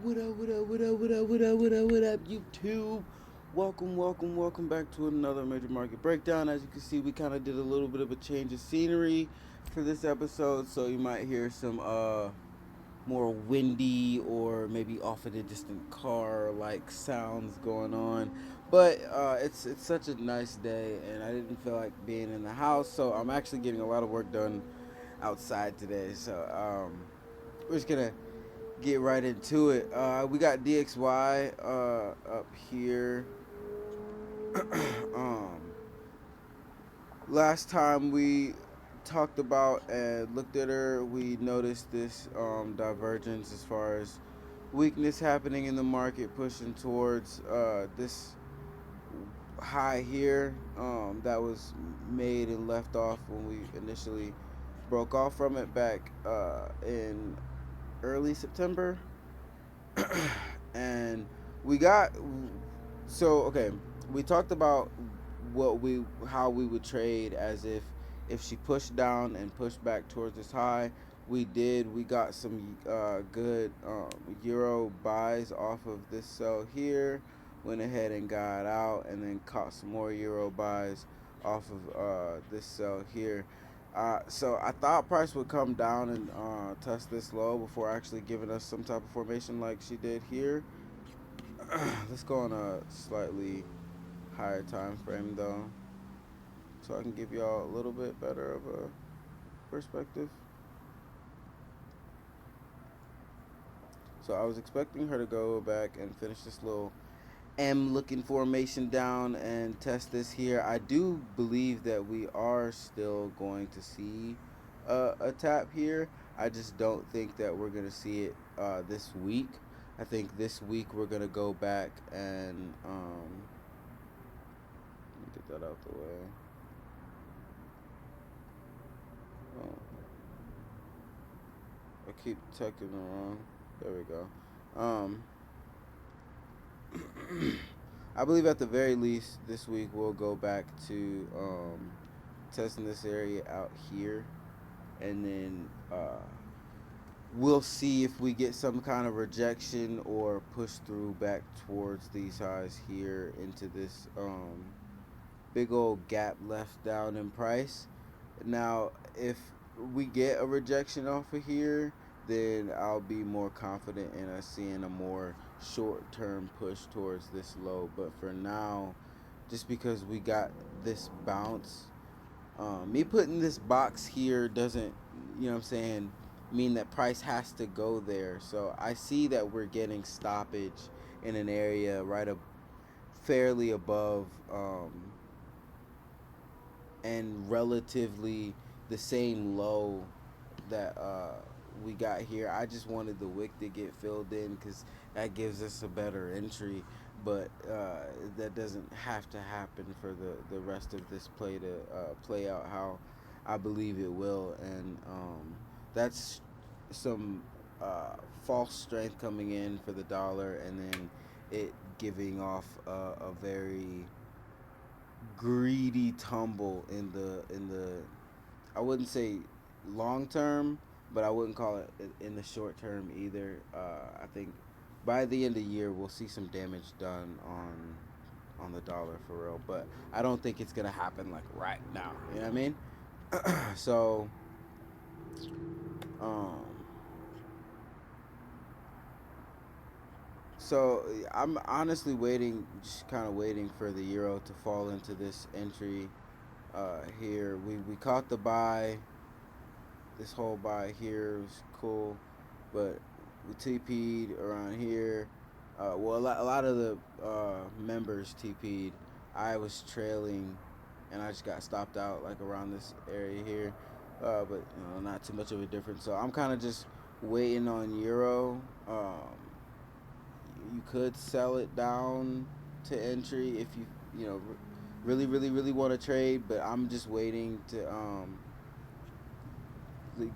What up, what up, what up, what up, what up, what up, what up, YouTube? Welcome back to another Major Market Breakdown. As you can see, we kind of did a little bit of a change of scenery for this episode, so you might hear some more windy or maybe off in a distant car like sounds going on. But it's such a nice day, and I didn't feel like being in the house, so I'm actually getting a lot of work done outside today. So we're just gonna get right into it. We got DXY up here. um, Last time we talked about and looked at her, we noticed this divergence as far as weakness happening in the market, pushing towards this high here that was made and left off when we initially broke off from it back in early September. And we got okay, we talked about what we how we would trade as if she pushed down and pushed back towards this high. We got some good euro buys off of this sell here, went ahead and got out and then caught some more euro buys off of this sell here. So I thought price would come down and test this low before actually giving us some type of formation like she did here. Let's go on a slightly higher time frame though, so I can give y'all a little bit better of a perspective. So I was expecting her to go back and finish this little M looking formation down and test this here. I do believe that we are still going to see a tap here. I just don't think that we're going to see it this week. I think this week we're going to go back and let me get that out the way. Oh, I keep checking the wrong. There we go. Um, I believe at the very least this week we'll go back to testing this area out here, and then we'll see if we get some kind of rejection or push through back towards these highs here into this big old gap left down in price. Now, if we get a rejection off of here, then I'll be more confident in us seeing a more short term push towards this low. But for now, just because we got this bounce, me putting this box here doesn't, you know what I'm saying, mean that price has to go there. So I see that we're getting stoppage in an area right up fairly above and relatively the same low that we got here. I just wanted the wick to get filled in because that gives us a better entry, but that doesn't have to happen for the rest of this play to play out how I believe it will. And that's some false strength coming in for the dollar, and then it giving off a very greedy tumble in the I wouldn't say long term, but I wouldn't call it in the short term either. I think by the end of the year we'll see some damage done on the dollar for real, but I don't think it's gonna happen like right now. You know what I mean? So um, so I'm honestly waiting, just kind of waiting for the euro to fall into this entry here. We caught the buy. This whole buy here was cool, but we TP'd around here. Well, a lot of the members TP'd. I was trailing, and I just got stopped out like around this area here. But not too much of a difference. So I'm kind of just waiting on euro. You could sell it down to entry if you really want to trade, but I'm just waiting to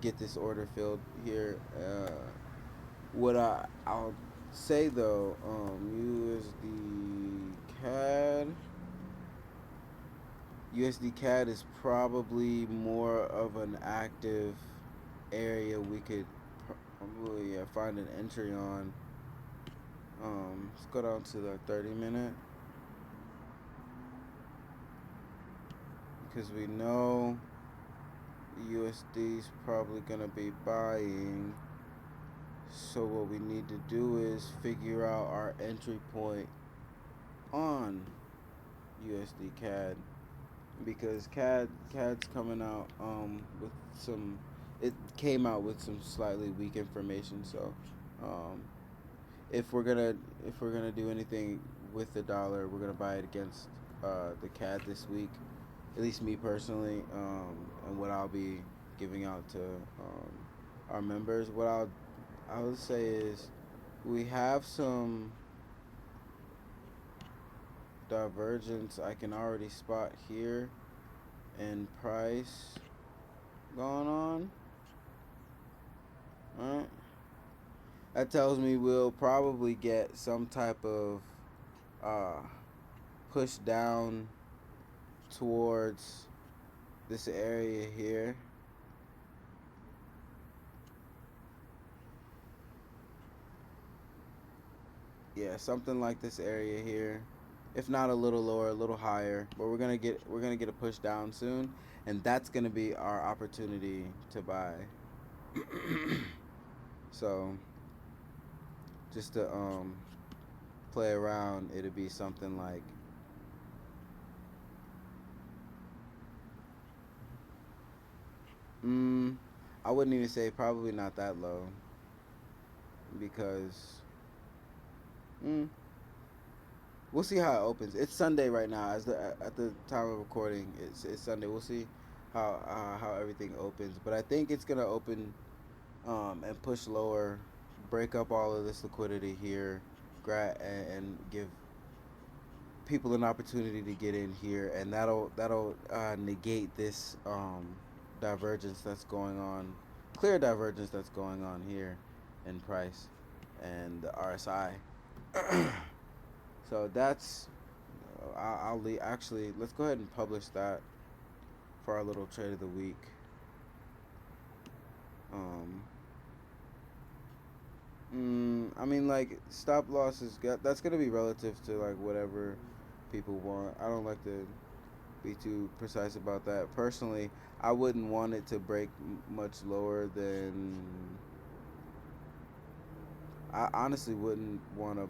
get this order filled here. What I'll say though, USD CAD is probably more of an active area we could probably find an entry on. Let's go down to the 30 minute because we know USD is probably gonna be buying. So what we need to do is figure out our entry point on USD CAD because CAD's coming out with some. It came out with some slightly weak information. So um, if we're gonna if we're gonna do anything with the dollar, we're gonna buy it against the CAD this week. At least me personally, and what I'll be giving out to our members. What I would say is we have some divergence I can already spot here in price going on. Alright. That tells me we'll probably get some type of uh, push down towards this area here. Yeah, something like this area here. If not a little lower, a little higher. But we're gonna get a push down soon, and that's gonna be our opportunity to buy. So just to play around, it'll be something like mm, I wouldn't even say probably not that low because mm, we'll see how it opens. It's Sunday right now. At the time of recording, it's Sunday. We'll see how everything opens. But I think it's gonna open and push lower, break up all of this liquidity here, and give people an opportunity to get in here, and that'll negate this divergence that's going on, clear divergence that's going on here in price and the RSI. So that's I'll leave. Actually, let's go ahead and publish that for our little trade of the week. Um, I mean, like stop losses. That's gonna be relative to like whatever people want. I don't like to be too precise about that. Personally, I wouldn't want it to break much lower than. I honestly wouldn't want to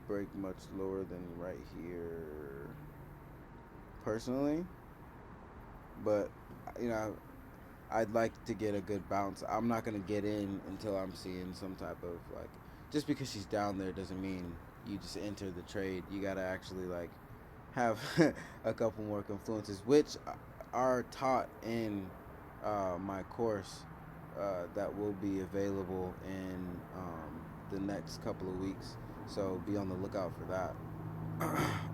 break much lower than right here. Personally, but you know, I'd like to get a good bounce. I'm not gonna get in until I'm seeing some type of like. Just because she's down there doesn't mean you just enter the trade. You gotta actually like have a couple more confluences, which are taught in my course that will be available in the next couple of weeks. So be on the lookout for that.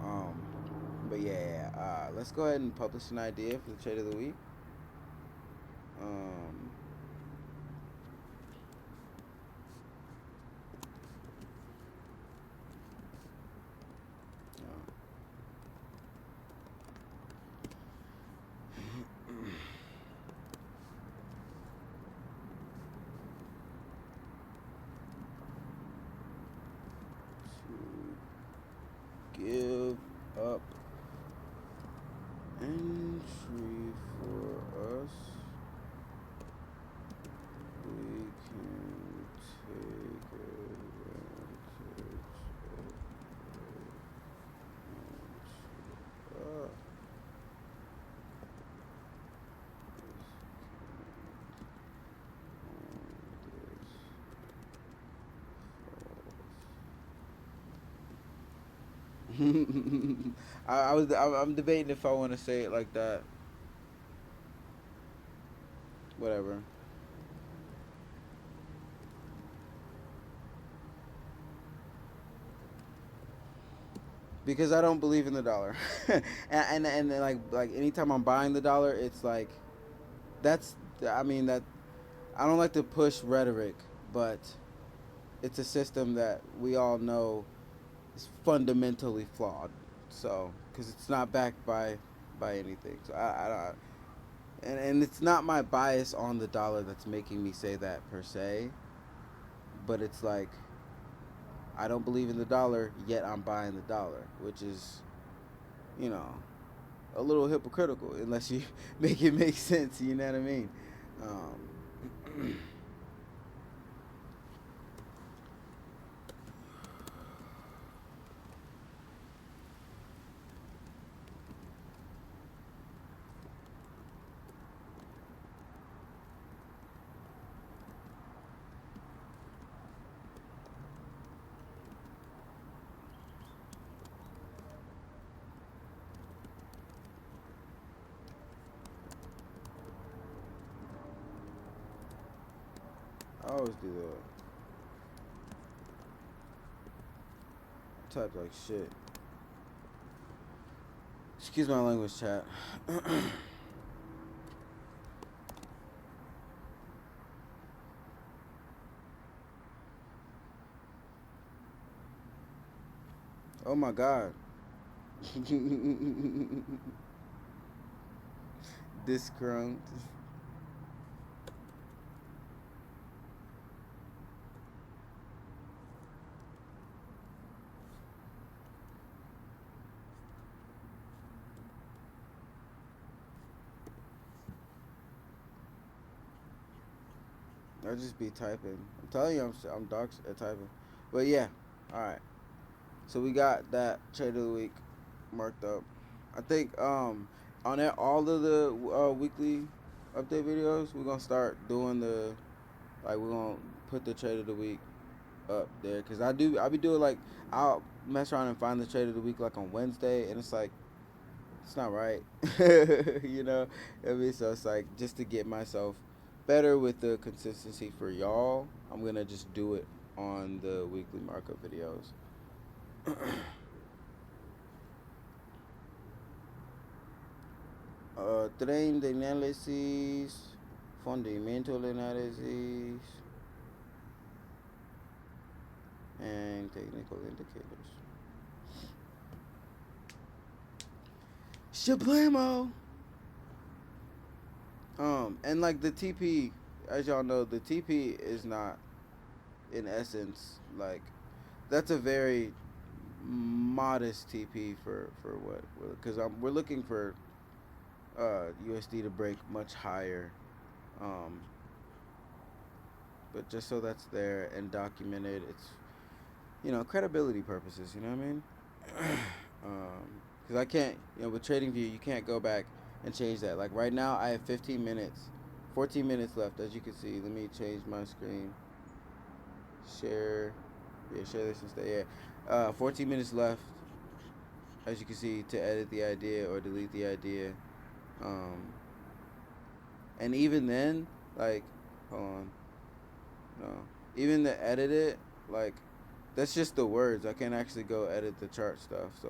um, but yeah, let's go ahead and publish an idea for the trade of the week. Um, to give up entry for us, we can take advantage of I'm debating if I want to say it like that. Whatever. Because I don't believe in the dollar, and like anytime I'm buying the dollar, it's like that's I mean that I don't like to push rhetoric, but it's a system that we all know is fundamentally flawed. So because it's not backed by anything, so I don't. And it's not my bias on the dollar that's making me say that per se, but it's like I don't believe in the dollar, yet I'm buying the dollar, which is, you know, a little hypocritical unless you make it make sense. You know what I mean? Um, I always do that. Type like shit. Excuse my language, chat. Oh my god. Discount. I just be typing. I'm telling you, I'm dark at typing. But yeah, all right. So we got that trade of the week marked up. I think on that all of the weekly update videos, we're gonna start doing the we're gonna put the trade of the week up there because I'll be doing like I'll mess around and find the trade of the week like on Wednesday and it's like it's not right. You know, I mean, so it's like just to get myself better with the consistency for y'all, I'm gonna just do it on the weekly markup videos. Trend de análisis, fundamental analysis, and technical indicators. Shablamo! And like the TP, as y'all know, the TP is not, in essence, like that's a very modest TP for what because we're looking for USD to break much higher, um, but just so that's there and documented, it's credibility purposes. You know what I mean? Because I can't, with TradingView, you can't go back and change that. Like right now, I have 15 minutes, 14 minutes left, as you can see. Let me change my screen. Share, yeah, share this and stay. Yeah, 14 minutes left, as you can see, to edit the idea or delete the idea. Um, and even then, like, hold on, no, even to edit it, like, that's just the words. I can't actually go edit the chart stuff. So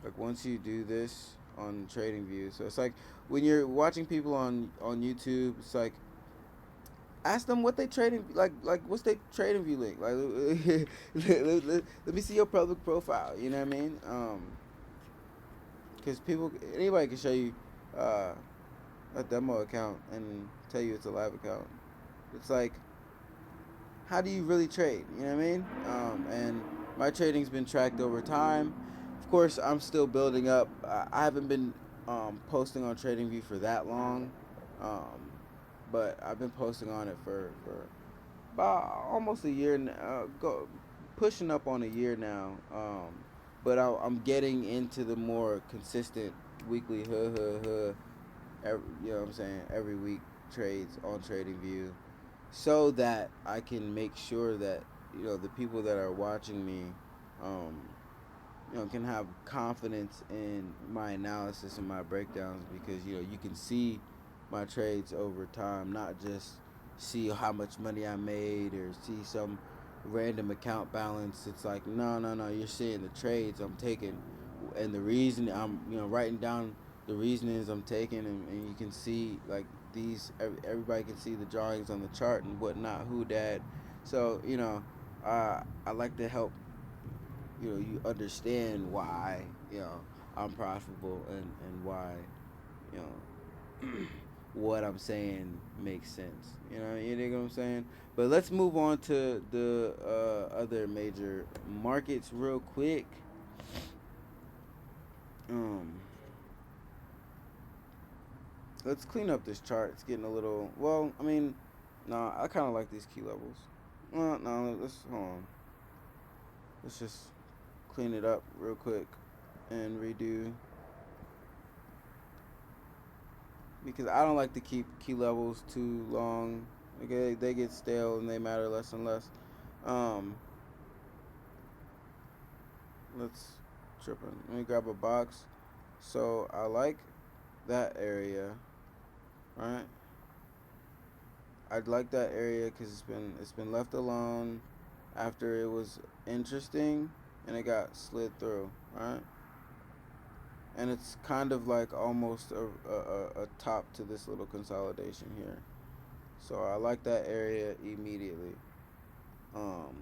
like once you do this on TradingView, so it's like when you're watching people on YouTube, it's like ask them what they trading like what's their TradingView link like let me see your public profile. You know what I mean? Because people anybody can show you uh, a demo account and tell you it's a live account. It's like how do you really trade? You know what I mean? And my trading's been tracked over time. Of course, I'm still building up. I haven't been posting on TradingView for that long, um, but I've been posting on it for about almost a year now. Pushing up on a year now. But I'm getting into the more consistent weekly you know what I'm saying, every week trades on TradingView so that I can make sure that the people that are watching me, um, can have confidence in my analysis and my breakdowns because you can see my trades over time, not just see how much money I made or see some random account balance. It's like no, you're seeing the trades I'm taking, and the reason I'm writing down the reasonings I'm taking, and you can see like everybody can see the drawings on the chart and whatnot, who that. So I like to help you understand why I'm profitable and why you know what I'm saying makes sense. You know what I'm saying? But let's move on to the other major markets real quick. Um, let's clean up this chart. It's getting a little. Well, I mean, nah, I kind of like these key levels. Well, no, let's hold on. Let's just clean it up real quick and redo because I don't like to keep key levels too long. Okay, they get stale and they matter less and less. Um, let's tripping. Let me grab a box. So I like that area, right? I'd like that area because it's been left alone after it was interesting and it got slid through, right? And it's kind of like almost a top to this little consolidation here. So I like that area immediately. Um,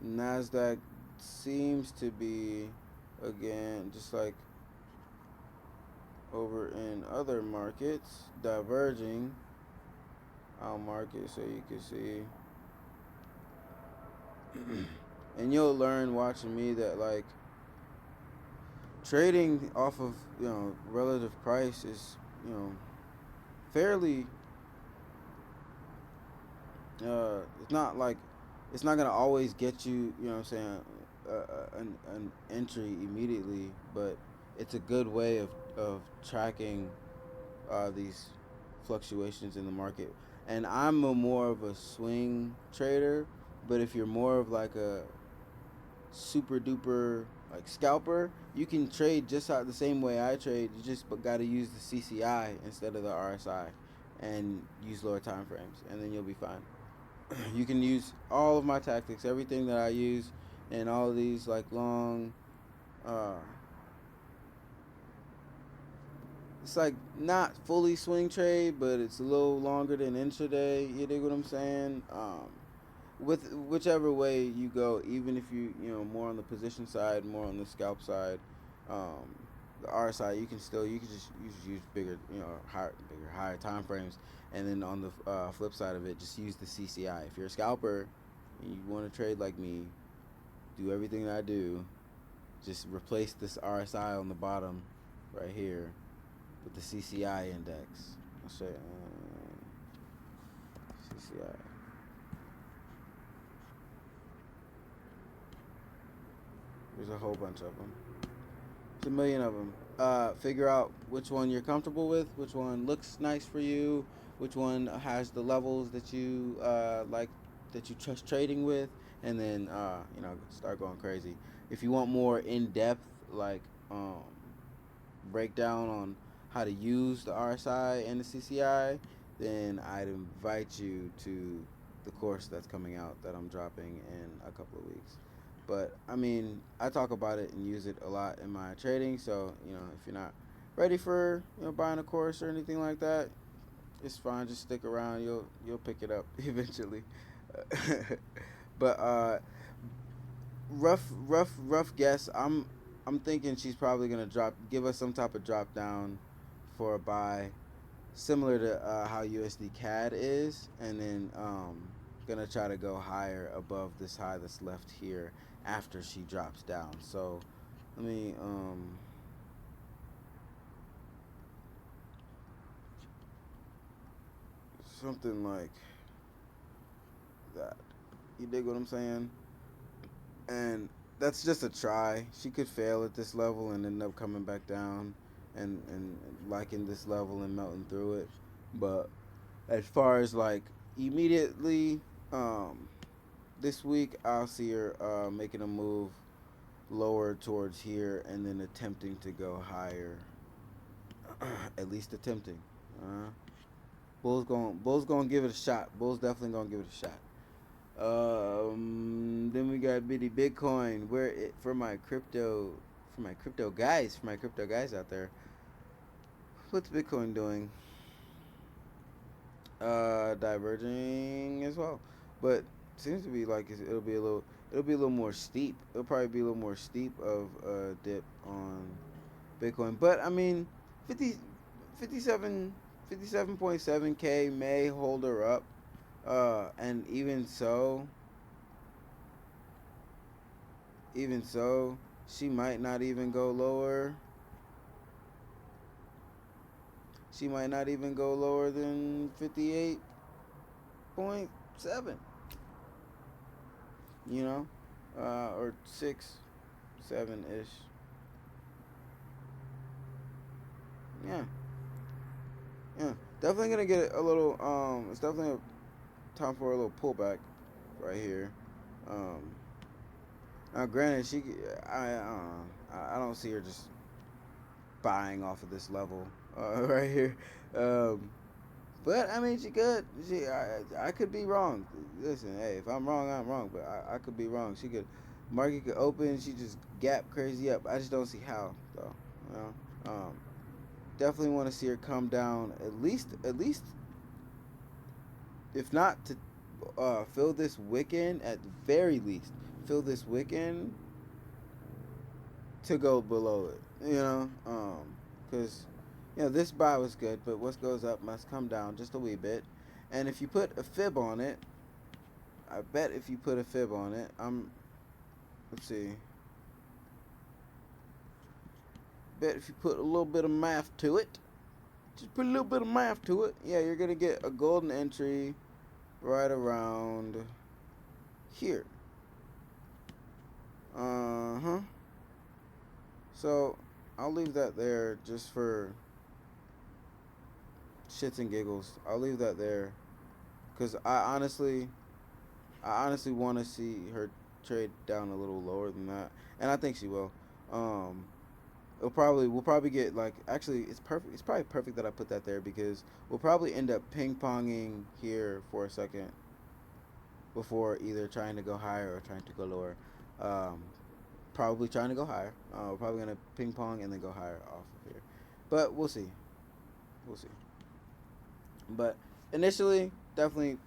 Nasdaq seems to be again just like over in other markets diverging. I'll mark it so you can see. And you'll learn watching me that like trading off of relative price is fairly it's not like it's not gonna always get you, you know what I'm saying, an entry immediately, but it's a good way of tracking these fluctuations in the market. And I'm a more of a swing trader, but if you're more of like a super duper like scalper, you can trade just out the same way I trade. You just got to use the CCI instead of the RSI, and use lower time frames, and then you'll be fine. You can use all of my tactics, everything that I use, and all of these like long. Uh, it's like not fully swing trade, but it's a little longer than intraday. You dig what I'm saying? With whichever way you go, even if you more on the position side, more on the scalp side, um, the R side, you can just use bigger, higher time frames, and then on the flip side of it, just use the CCI. If you're a scalper and you want to trade like me, do everything that I do. Just replace this RSI on the bottom, right here, with the CCI index. I'll show you. CCI. There's a whole bunch of them. There's a million of them. Figure out which one you're comfortable with, which one looks nice for you, which one has the levels that you like, that you trust trading with, and then start going crazy. If you want more in depth, like breakdown on how to use the RSI and the CCI, then I'd invite you to the course that's coming out that I'm dropping in a couple of weeks. But I mean, I talk about it and use it a lot in my trading. So if you're not ready for buying a course or anything like that, it's fine. Just stick around. You'll pick it up eventually. But rough guess. I'm thinking she's probably gonna give us some type of drop down for a buy, similar to how USD CAD is, and then gonna try to go higher above this high that's left here after she drops down. So let me something like that. You dig what I'm saying? And that's just a try. She could fail at this level and end up coming back down and liking this level and melting through it. But as far as like immediately, um, this week I'll see her making a move lower towards here and then attempting to go higher. At least attempting. Uh, Bulls gonna give it a shot. Bulls definitely gonna give it a shot. Then we got Bitty Bitcoin. Where it for my crypto guys out there. What's Bitcoin doing? Diverging as well, but seems to be like it'll be a little more steep. It'll probably be a little more steep of a dip on Bitcoin. But I mean, 50 57, 57.7K may hold her up. And even so, she might not even go lower. She might not even go lower than 58.7. You know, or 6, 7 ish. Yeah, yeah. Definitely gonna get a little. It's definitely time for a little pullback right here. Um, Now, granted, I don't see her just buying off of this level right here. Um, but I mean, she could. I could be wrong. Listen, hey, if I'm wrong, I'm wrong. But I could be wrong. She could, market could open. She just gap crazy up. I just don't see how though. You know, definitely want to see her come down at least, if not to fill this wick in, at the very least fill this wick in to go below it. Because this buy was good, but what goes up must come down just a wee bit. And if you put a fib on it, I bet if you put a fib on it, let's see, bet if you put a little bit of math to it, just put a little bit of math to it, yeah, you're gonna get a golden entry right around here. Uh huh. So I'll leave that there just for shits and giggles. I'll leave that there because I honestly want to see her trade down a little lower than that, and I think she will. Um, we'll probably get, like, actually it's perfect. It's probably perfect that I put that there because we'll probably end up ping ponging here for a second before either trying to go higher or trying to go lower. Um, Probably trying to go higher. We're probably gonna ping pong and then go higher off of here, but we'll see. We'll see. But initially, definitely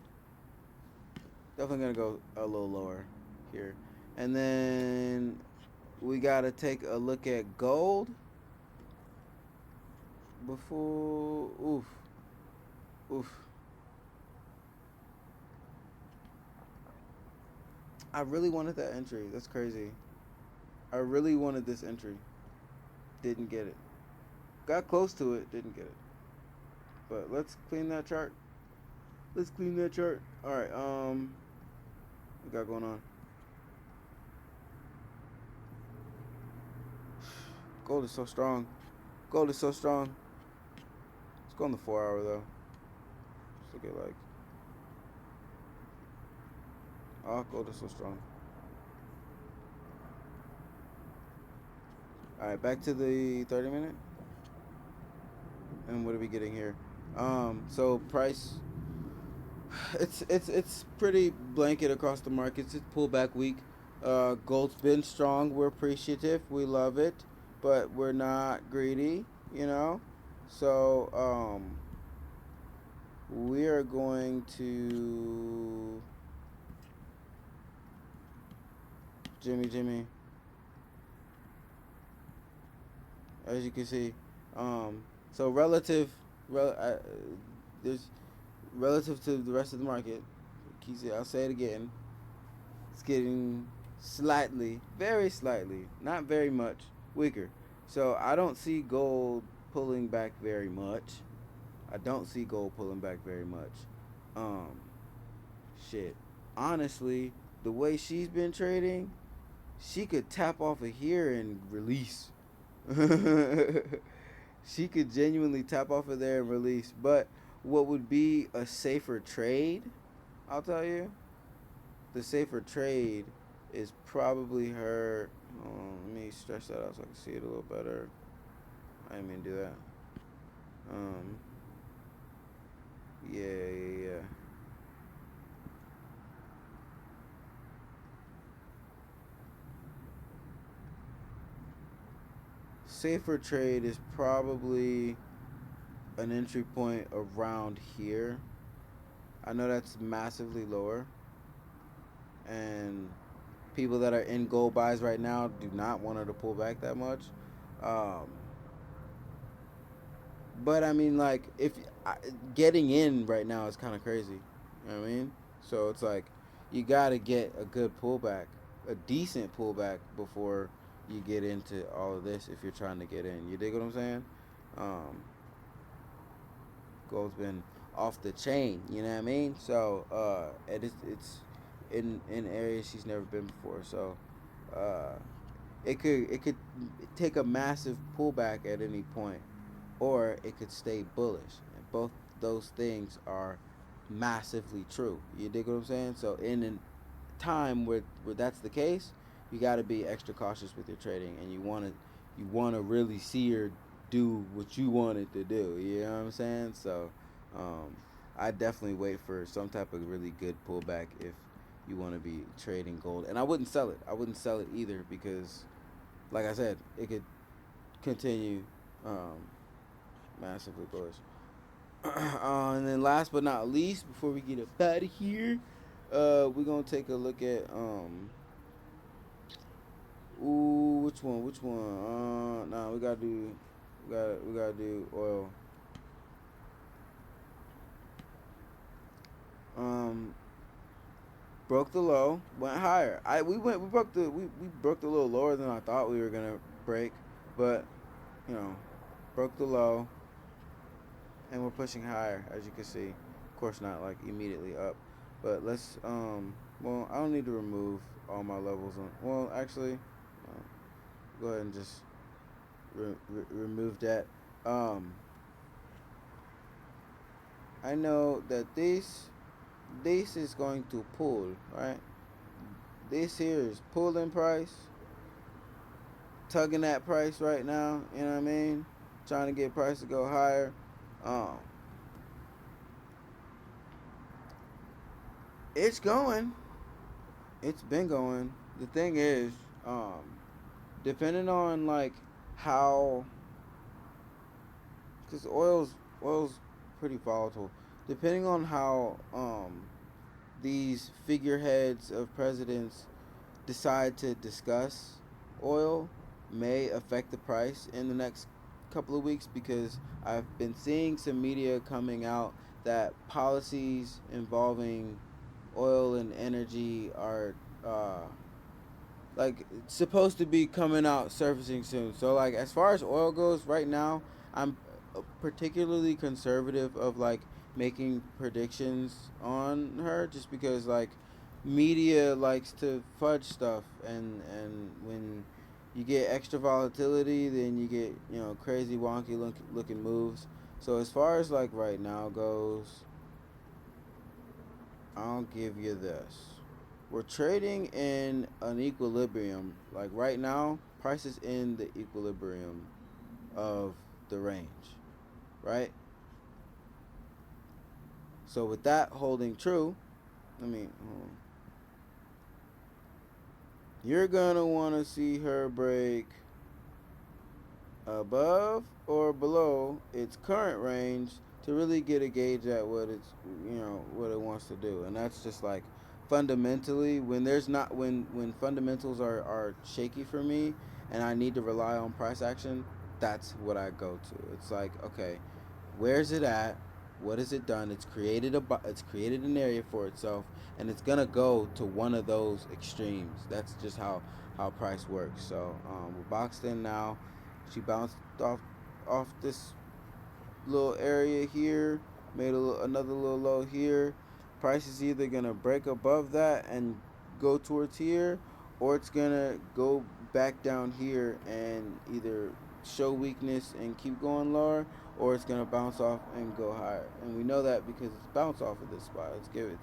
gonna go a little lower here, and then we gotta take a look at gold before. Oof, oof. I really wanted that entry. That's crazy. I really wanted this entry. Didn't get it. Got close to it. Didn't get it. But let's clean that chart. Let's clean that chart. All right. What we got going on? Gold is so strong. Gold is so strong. Let's go on the 4 hour though. Let's look at, like, oh, gold is so strong. All right, back to the 30 minute. And what are we getting here? So price, it's pretty blanket across the markets. It's pullback week. Gold's been strong. We're appreciative. We love it, but we're not greedy. You know, so we are going to Jimmy. As you can see, so there's relative to the rest of the market. I'll say it again. It's getting slightly, very slightly, not very much weaker. So I don't see gold pulling back very much. I don't see gold pulling back very much. Um, Shit. Honestly, the way she's been trading, she could tap off of here and release. She could genuinely tap off of there and release. But what would be a safer trade, I'll tell you, the safer trade is probably her. Let me stretch that out so I can see it a little better. I didn't mean to do that. Um, yeah. Safer trade is probably an entry point around here. I know that's massively lower, and people that are in gold buys right now do not want her to pull back that much. Um, But I mean, like, if getting in right now is kind of crazy, you know what I mean? So it's like you got to get a good pullback, a decent pullback before you get into all of this. If you're trying to get in, you dig what I'm saying? Um, Gold's been off the chain, you know what I mean? So it's in areas she's never been before. So uh, it could take a massive pullback at any point, or it could stay bullish. And both those things are massively true. You dig what I'm saying? So in a time where that's the case, you got to be extra cautious with your trading, and you want to really see her do what you want it to do. You know what I'm saying? So um, I definitely wait for some type of really good pullback if you want to be trading gold. And I wouldn't sell it. I wouldn't sell it either because, like I said, it could continue um, massively bullish. And then last but not least, before we get up out of here, we're gonna take a look at ooh, which one? Which one? Nah, we gotta do oil. Um, broke the low, went higher. We broke the little lower than I thought we were gonna break, but you know, broke the low, and we're pushing higher as you can see. Of course, not like immediately up, but let's well, I don't need to remove all my levels on. Well, actually, go ahead and just remove that. Um, I know that this is going to pull, right? This here is pulling price, tugging that price right now. You know what I mean? Trying to get price to go higher. Um, it's going. It's been going. The thing is, um, depending on like how, because oil's pretty volatile. Depending on how these figureheads of presidents decide to discuss oil may affect the price in the next couple of weeks, because I've been seeing some media coming out that policies involving oil and energy are uh, like supposed to be coming out surfacing soon. So like as far as oil goes right now, I'm particularly conservative of like making predictions on her, just because like media likes to fudge stuff, and when you get extra volatility, then you get, crazy wonky looking moves. So as far as like right now goes, I'll give you this. We're trading in an equilibrium. Like right now, price is in the equilibrium of the range, right? So with that holding true, I mean, you're gonna want to see her break above or below its current range to really get a gauge at what it wants to do. And that's just like fundamentally, when there's not when fundamentals are shaky for me and I need to rely on price action, that's what I go to. It's like, okay, where's it at? What has it done? It's created an area for itself, and it's gonna go to one of those extremes. That's just how price works. So we're boxed in now. She bounced off this little area here, made another little low here. Price is either gonna break above that and go towards here, or it's gonna go back down here and either show weakness and keep going lower, or it's gonna bounce off and go higher. And we know that because it's bounced off of this spot. Let's give it.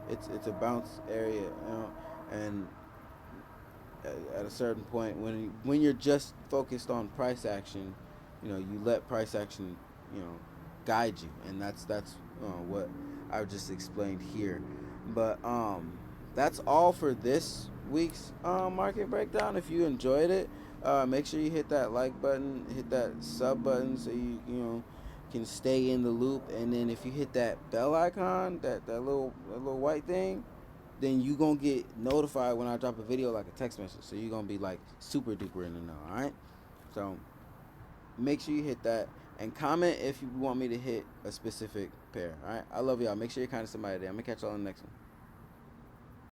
It's a bounce area, and at a certain point, when you're just focused on price action, you let price action, you know guide you, and that's what I've just explained here. But that's all for this week's market breakdown. If you enjoyed it, make sure you hit that like button, hit that sub button, so you can stay in the loop. And then if you hit that bell icon, that little white thing, then you gonna get notified when I drop a video, like a text message. So you're gonna be like super duper in the know. All right. So make sure you hit that. And comment if you want me to hit a specific pair. All right. I love y'all. Make sure you're kind to somebody today. I'm gonna catch y'all on the next one.